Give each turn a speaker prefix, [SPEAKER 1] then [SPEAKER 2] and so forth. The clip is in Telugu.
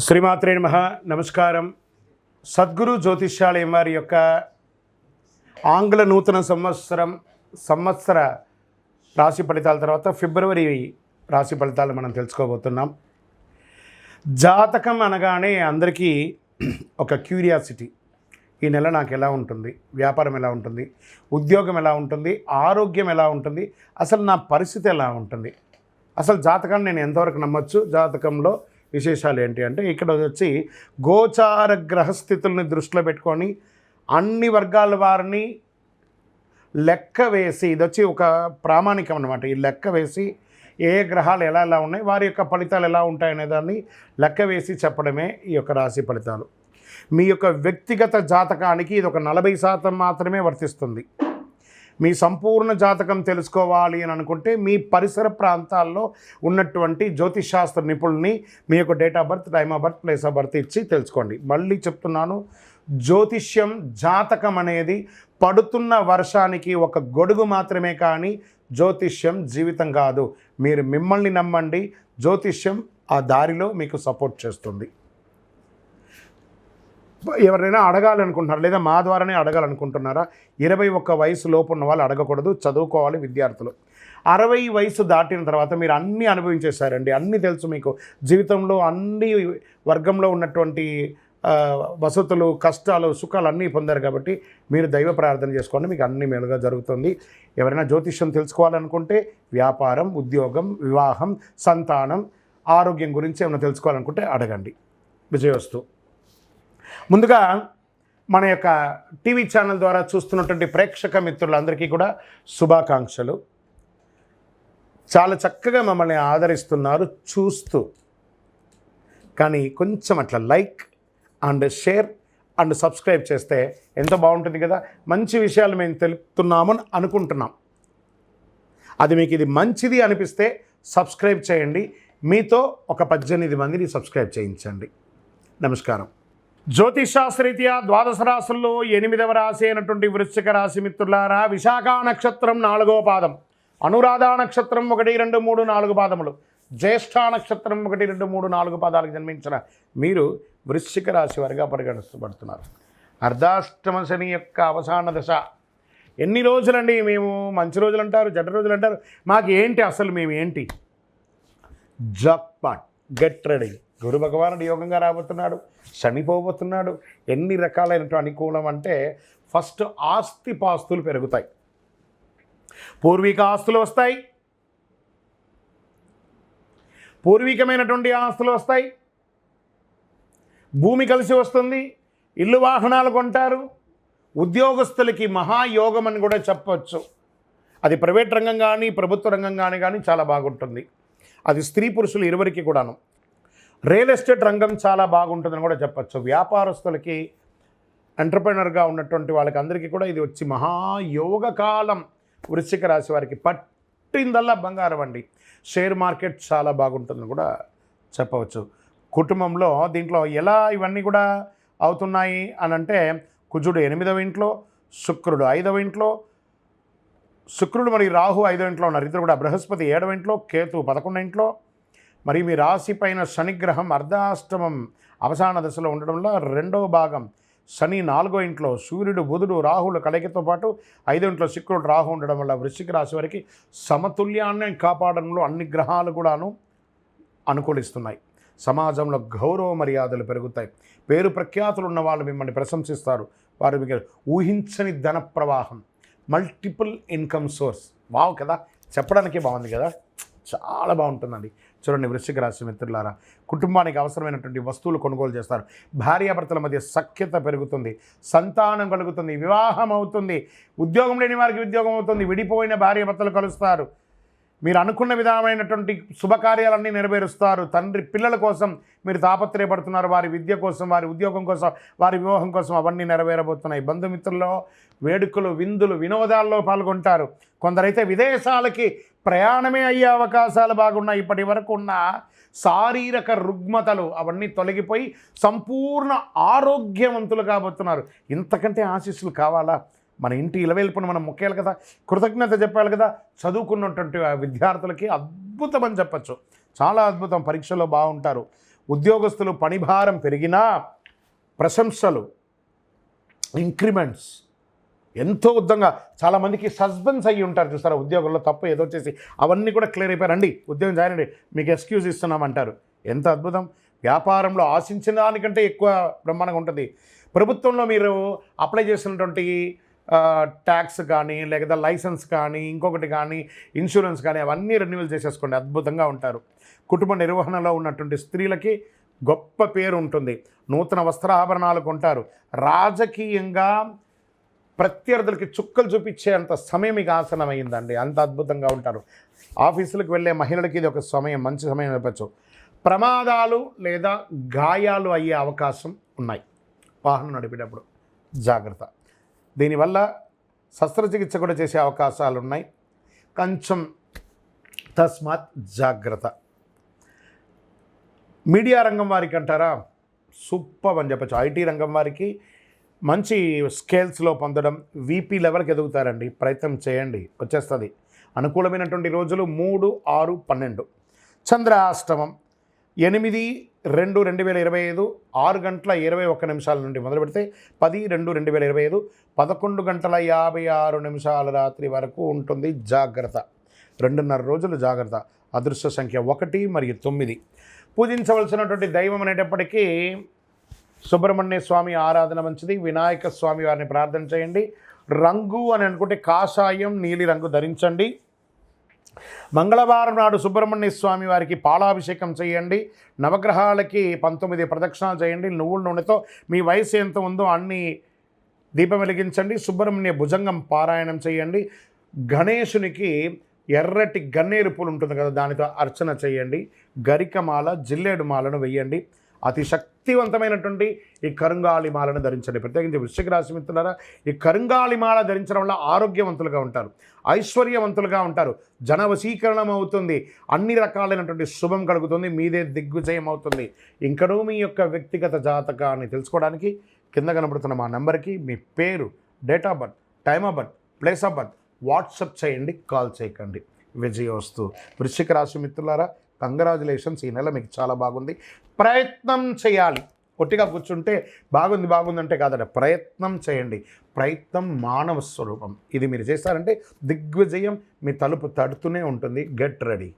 [SPEAKER 1] శ్రీమాత్రే నమః. నమస్కారం. సద్గురు జ్యోతిష్యాలయం వారి యొక్క ఆంగ్ల నూతన సంవత్సర రాశి ఫలితాల తర్వాత ఫిబ్రవరి రాశి ఫలితాలు మనం తెలుసుకోబోతున్నాం. జాతకం అనగానే అందరికీ ఒక క్యూరియాసిటీ. ఈ నెల నాకు ఎలా ఉంటుంది, వ్యాపారం ఎలా ఉంటుంది, ఉద్యోగం ఎలా ఉంటుంది, ఆరోగ్యం ఎలా ఉంటుంది, అసలు నా పరిస్థితి ఎలా ఉంటుంది, అసలు జాతకాన్ని నేను ఎంతవరకు నమ్మొచ్చు, జాతకంలో విశేషాలు ఏంటి అంటే ఇక్కడ వచ్చి గోచార గ్రహస్థితుల్ని దృష్టిలో పెట్టుకొని అన్ని వర్గాల వారిని లెక్క వేసి, ఇది వచ్చి ఒక ప్రామాణికం అన్నమాట. ఈ లెక్క వేసి ఏ గ్రహాలు ఎలా ఎలా ఉన్నాయి, వారి యొక్క ఫలితాలు ఎలా ఉంటాయనే దాన్ని లెక్క వేసి చెప్పడమే ఈ యొక్క రాశి ఫలితాలు. మీ యొక్క వ్యక్తిగత జాతకానికి ఇది ఒక 40% మాత్రమే వర్తిస్తుంది. మీ సంపూర్ణ జాతకం తెలుసుకోవాలి అని అనుకుంటే మీ పరిసర ప్రాంతాల్లో ఉన్నటువంటి జ్యోతిషాస్త్ర నిపుణుల్ని మీ యొక్క date of birth, time of birth, place of birth ఇచ్చి తెలుసుకోండి. మళ్ళీ చెప్తున్నాను, జ్యోతిష్యం, జాతకం అనేది పడుతున్న వర్షానికి ఒక గొడుగు మాత్రమే, కానీ జ్యోతిష్యం జీవితం కాదు. మీరు మిమ్మల్ని నమ్మండి, జ్యోతిష్యం ఆ దారిలో మీకు సపోర్ట్ చేస్తుంది. ఎవరైనా అడగాలనుకుంటున్నారా, లేదా మా ద్వారానే అడగాలనుకుంటున్నారా? 21 వయసు లోపు ఉన్న వాళ్ళు అడగకూడదు, చదువుకోవాలి విద్యార్థులు. 60 వయసు దాటిన తర్వాత మీరు అన్నీ అనుభవించేశారండి, అన్నీ తెలుసు మీకు. జీవితంలో అన్ని వర్గంలో ఉన్నటువంటి వసతులు, కష్టాలు, సుఖాలు అన్నీ పొందారు కాబట్టి మీరు దైవ ప్రార్థన చేసుకోండి, మీకు అన్ని మేలుగా జరుగుతుంది. ఎవరైనా జ్యోతిష్యం తెలుసుకోవాలనుకుంటే వ్యాపారం, ఉద్యోగం, వివాహం, సంతానం, ఆరోగ్యం గురించి ఏమైనా తెలుసుకోవాలనుకుంటే అడగండి. విజయవస్తు. ముందుగా మన యొక్క టీవీ ఛానల్ ద్వారా చూస్తున్నటువంటి ప్రేక్షక మిత్రులందరికీ కూడా శుభాకాంక్షలు. చాలా చక్కగా మమ్మల్ని ఆదరిస్తున్నారు చూస్తూ, కానీ కొంచెం అట్లా like and share and subscribe చేస్తే ఎంతో బాగుంటుంది కదా. మంచి విషయాలు మేము తెలుపుతున్నామని అనుకుంటున్నాం. అది మీకు ఇది మంచిది అనిపిస్తే సబ్స్క్రైబ్ చేయండి. మీతో ఒక 18 మందిని సబ్స్క్రైబ్ చేయించండి. నమస్కారం. జ్యోతిషాస్త్రరీత్యా ద్వాదశ రాశుల్లో 8వ రాశి అయినటువంటి వృశ్చిక రాశి మిత్రులారా, విశాఖ నక్షత్రం 4వ పాదం, అనురాధ నక్షత్రం 1, 2, 3, 4 పాదములు, జ్యేష్ఠ నక్షత్రం 1, 2, 3, 4 పాదాలకు జన్మించిన మీరు వృశ్చిక రాశి వారిగా పరిగణించబడుతున్నారు. అర్ధాష్టమ శని యొక్క అవసాన దశ. ఎన్ని రోజులండి? మేము మంచి రోజులు అంటారు, చెడ్డ రోజులు అంటారు, మాకు ఏంటి అసలు, మేము ఏంటి? Jackpot, get ready. గురు భగవానుడు యోగంగా రాబోతున్నాడు, శనిపోబోతున్నాడు. ఎన్ని రకాలైనటువంటి అనుకూలం అంటే ఫస్ట్ ఆస్తిపాస్తులు పెరుగుతాయి, పూర్వీక ఆస్తులు వస్తాయి, పూర్వీకమైనటువంటి ఆస్తులు వస్తాయి, భూమి కలిసి వస్తుంది, ఇల్లు వాహనాలు కొంటారు. ఉద్యోగస్తులకి మహాయోగం అని కూడా చెప్పవచ్చు. అది ప్రైవేట్ రంగం కానీ ప్రభుత్వ రంగం కానీ చాలా బాగుంటుంది. అది స్త్రీ పురుషులు ఇరువురికి కూడాను. రియల్ ఎస్టేట్ రంగం చాలా బాగుంటుందని కూడా చెప్పచ్చు. వ్యాపారస్తులకి, ఎంటర్ప్రెనర్గా ఉన్నటువంటి వాళ్ళకి అందరికీ కూడా ఇది వచ్చి మహాయోగ కాలం. వృశ్చిక రాశి వారికి పట్టిందల్లా బంగారం అండి. షేర్ మార్కెట్ చాలా బాగుంటుందని కూడా చెప్పవచ్చు. కుటుంబంలో దీంట్లో ఎలా ఇవన్నీ కూడా అవుతున్నాయి అని అంటే, కుజుడు 8వ ఇంట్లో, శుక్రుడు 5వ ఇంట్లో, శుక్రుడు మరియు రాహు 5వ ఇంట్లో ఉన్నారు. ఇద్దరు కూడా. బృహస్పతి 7వ ఇంట్లో, కేతు 11వ ఇంట్లో. మరి మీ రాశి పైన శనిగ్రహం అర్ధాష్టమం అవసాన దశలో ఉండడంలో 2వ భాగం శని 4వ ఇంట్లో, సూర్యుడు, బుధుడు, రాహుల కలయికతో పాటు 5వ ఇంట్లో శుక్రుడు, రాహు ఉండడం వల్ల వృశ్చిక రాశి వారికి సమతుల్యాన్ని కాపాడడంలో అన్ని గ్రహాలు కూడాను అనుకూలిస్తున్నాయి. సమాజంలో గౌరవ మర్యాదలు పెరుగుతాయి. పేరు ప్రఖ్యాతులు ఉన్న వాళ్ళు మిమ్మల్ని ప్రశంసిస్తారు. వారు మీకు ఊహించని ధన ప్రవాహం, మల్టిపుల్ ఇన్కమ్ సోర్స్. వావ్ కదా, చెప్పడానికి బాగుంది కదా, చాలా బాగుంటుందండి. చూడండి వృశ్చిక రాశి మిత్రులారా, కుటుంబానికి అవసరమైనటువంటి వస్తువులు కొనుగోలు చేస్తారు. భార్యాభర్తల మధ్య సఖ్యత పెరుగుతుంది, సంతానం కలుగుతుంది, వివాహం అవుతుంది. ఉద్యోగం లేని వారికి ఉద్యోగం అవుతుంది. విడిపోయిన భార్యాభర్తలు కలుస్తారు. మీరు అనుకున్న విధమైనటువంటి శుభకార్యాలన్నీ నెరవేరుస్తారు. తండ్రి పిల్లల కోసం మీరు తాపత్రయపడుతున్నారు, వారి విద్య కోసం, వారి ఉద్యోగం కోసం, వారి వివాహం కోసం, అవన్నీ నెరవేరబోతున్నాయి. బంధుమిత్రుల్లో వేడుకలు, విందులు, వినోదాల్లో పాల్గొంటారు. కొందరైతే విదేశాలకి ప్రయాణమే అయ్యే అవకాశాలు బాగున్నాయి. ఇప్పటి వరకు ఉన్న శారీరక రుగ్మతలు అవన్నీ తొలగిపోయి సంపూర్ణ ఆరోగ్యవంతులు కాబోతున్నారు. ఇంతకంటే ఆశీస్సులు కావాలా? మన ఇంటి ఇలవేల్పును మనం మొక్కేయాలి కదా, కృతజ్ఞత చెప్పాలి కదా. చదువుకున్నటువంటి విద్యార్థులకి అద్భుతం అని చెప్పచ్చు, చాలా అద్భుతం. పరీక్షలో బాగుంటారు. ఉద్యోగస్తులు పనిభారం పెరిగినా ప్రశంసలు, ఇంక్రిమెంట్స్ ఎంతో ఉద్దంగా, చాలామందికి సస్పెన్స్ అయ్యి ఉంటారు చూస్తారా ఉద్యోగంలో, తప్పు ఏదో చేసి అవన్నీ కూడా క్లియర్ అయిపోయారండి, ఉద్యోగం జాయిన్ అండి, మీకు ఎక్స్క్యూజ్ ఇస్తున్నామంటారు. ఎంత అద్భుతం! వ్యాపారంలో ఆశించిన దానికంటే ఎక్కువ బ్రహ్మాండంగా ఉంటుంది. ప్రభుత్వంలో మీరు అప్లై చేసినటువంటి ట్యాక్స్ కానీ, లేదా లైసెన్స్ కానీ, ఇంకొకటి కానీ, ఇన్సూరెన్స్ కానీ, అవన్నీ రెన్యువల్ చేసేసుకోండి, అద్భుతంగా ఉంటారు. కుటుంబ నిర్వహణలో ఉన్నటువంటి స్త్రీలకి గొప్ప పేరు ఉంటుంది. నూతన వస్త్రాభరణాలు కొంటారు. రాజకీయంగా ప్రత్యర్థులకి చుక్కలు చూపించేంత సమయం మీకు ఆసనమైందండి, అంత అద్భుతంగా ఉంటారు. ఆఫీసులకు వెళ్ళే మహిళలకి ఇది ఒక సమయం, మంచి సమయం చెప్పచ్చు. ప్రమాదాలు లేదా గాయాలు అయ్యే అవకాశం ఉన్నాయి వాహనం నడిపేటప్పుడు, జాగ్రత్త. దీనివల్ల శస్త్రచికిత్స కూడా చేసే అవకాశాలు ఉన్నాయి, కొంచెం తస్మాత్ జాగ్రత్త. మీడియా రంగం వారికి అంటారా, సూపర్ అని చెప్పచ్చు. ఐటీ రంగం వారికి మంచి స్కేల్స్లో పొందడం, వీపీ లెవెల్కి ఎదుగుతారండి, ప్రయత్నం చేయండి, వచ్చేస్తుంది. అనుకూలమైనటువంటి రోజులు 3, 6, 12. చంద్రాష్టమం 8/2/2025 6:21 నుండి మొదలు పెడితే 10/2/2025 11:56 రాత్రి వరకు ఉంటుంది. జాగ్రత్త, 2.5 రోజులు జాగ్రత్త. అదృష్ట సంఖ్య 1 మరియు 9. పూజించవలసినటువంటి దైవం అనేటప్పటికీ సుబ్రహ్మణ్య స్వామి ఆరాధన మంచిది. వినాయక స్వామి వారిని ప్రార్థన చేయండి. రంగు అని అనుకుంటే కాషాయం, నీలి రంగు ధరించండి. మంగళవారం నాడు సుబ్రహ్మణ్య స్వామి వారికి పాలాభిషేకం చేయండి. నవగ్రహాలకి 19 ప్రదక్షిణాలు చేయండి. నువ్వుల నూనెతో మీ వయసు ఎంత ఉందో అన్ని దీపం వెలిగించండి. సుబ్రహ్మణ్య భుజంగం పారాయణం చేయండి. గణేశునికి ఎర్రటి గన్నేరు పూలు ఉంటుంది కదా, దానితో అర్చన చేయండి. గరికమాల, జిల్లేడు మాలను వెయ్యండి. అతి శక్తివంతమైనటువంటి ఈ కరుంగాళి మాలను ధరించండి. ప్రత్యేకించి వృశ్చిక రాశి మిత్రులారా, ఈ కరుంగాళి మాల ధరించడం వల్ల ఆరోగ్యవంతులుగా ఉంటారు, ఐశ్వర్యవంతులుగా ఉంటారు, జనవశీకరణం అవుతుంది, అన్ని రకాలైనటువంటి శుభం కలుగుతుంది, మీదే దిగ్విజయం అవుతుంది. ఇంకనూ మీ యొక్క వ్యక్తిగత జాతకాన్ని తెలుసుకోవడానికి కింద కనబడుతున్న మా నెంబర్కి మీ పేరు, date of birth, time of birth, place of birth WhatsApp చేయండి, కాల్ చేయకండి. విజయోస్తు. వృశ్చిక రాశి మిత్రులారా, కంగ్రాచులేషన్స్, ఈ నెల మీకు చాలా బాగుంది. ప్రయత్నం చేయాలి, ఒట్టిగా కూర్చుంటే బాగుంది అంటే కాదట, ప్రయత్నం చేయండి. ప్రయత్నం మానవ స్వరూపం. ఇది మీరు చేస్తారంటే దిగ్విజయం మీ తలుపు తడుతూనే ఉంటుంది. Get ready.